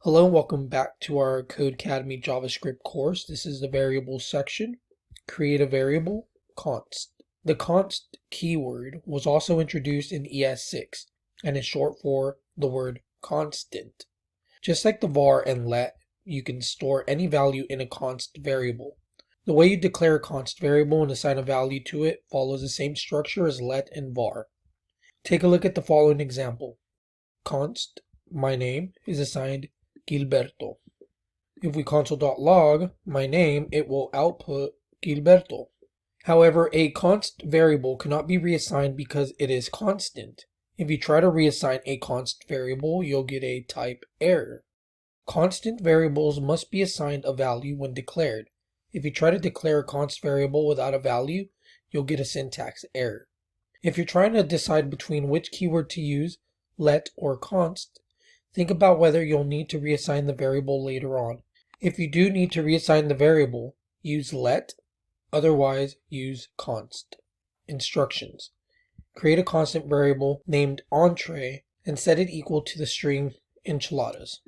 Hello and welcome back to our Codecademy JavaScript course. This is the variable section. Create a variable, const. The const keyword was also introduced in ES6 and is short for the word constant. Just like the var and let, you can store any value in a const variable. The way you declare a const variable and assign a value to it follows the same structure as let and var. Take a look at the following example. Const my name is assigned Gilberto. If we console.log my name, it will output Gilberto. However, a const variable cannot be reassigned because it is constant. If you try to reassign a const variable, you'll get a type error. Constant variables must be assigned a value when declared. If you try to declare a const variable without a value, you'll get a syntax error. If you're trying to decide between which keyword to use, let or const, think about whether you'll need to reassign the variable later on. If you do need to reassign the variable, use let, otherwise use const. Instructions. Create a constant variable named entree and set it equal to the string enchiladas.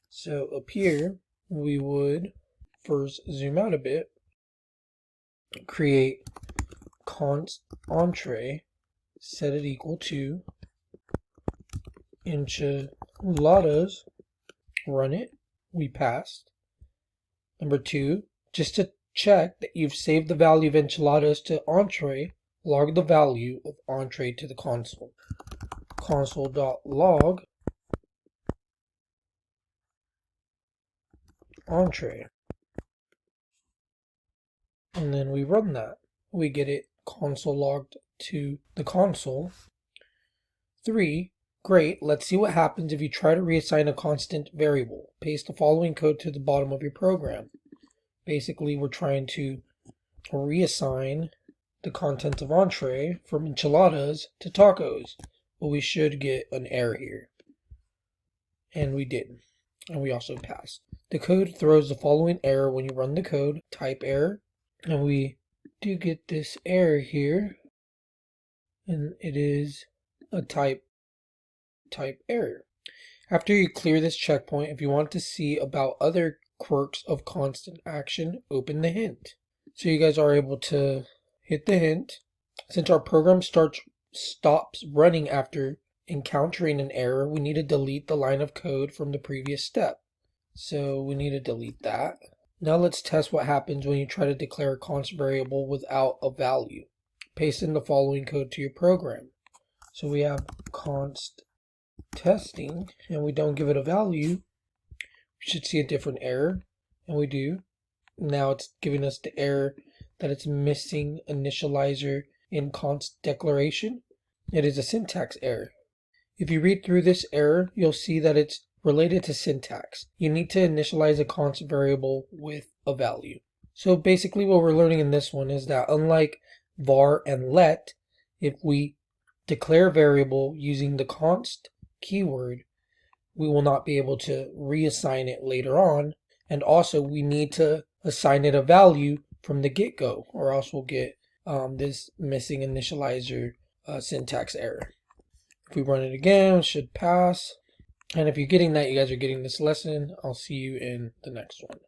So up here, we would first zoom out a bit, create const entree, set it equal to enchiladas, run it, we passed. Number 2, just to check that you've saved the value of enchiladas to entree, log the value of entree to the console. Console.log entree. And then we run that. We get it console logged to the console. 3, great, let's see what happens if you try to reassign a constant variable. Paste the following code to the bottom of your program. Basically, we're trying to reassign the contents of entree from enchiladas to tacos, but we should get an error here. And we didn't. And we also passed. The code throws the following error when you run the code, type error, and we do get this error here, and it is a type error. After you clear this checkpoint, if you want to see about other quirks of constant action, open the hint. So you guys are able to hit the hint. Since our program stops running after encountering an error, we need to delete the line of code from the previous step. So we need to delete that. Now let's test what happens when you try to declare a const variable without a value. Paste in the following code to your program. So we have const testing and we don't give it a value, we should see a different error, and we do. Now it's giving us the error that it's missing initializer in const declaration. It is a syntax error. If you read through this error, you'll see that it's related to syntax. You need to initialize a const variable with a value. So basically what we're learning in this one is that unlike var and let, if we declare a variable using the const keyword, we will not be able to reassign it later on, and also we need to assign it a value from the get-go, or else we'll get this missing initializer syntax error. If we run it again, it should pass. And if you're getting that, you guys are getting this lesson. I'll see you in the next one.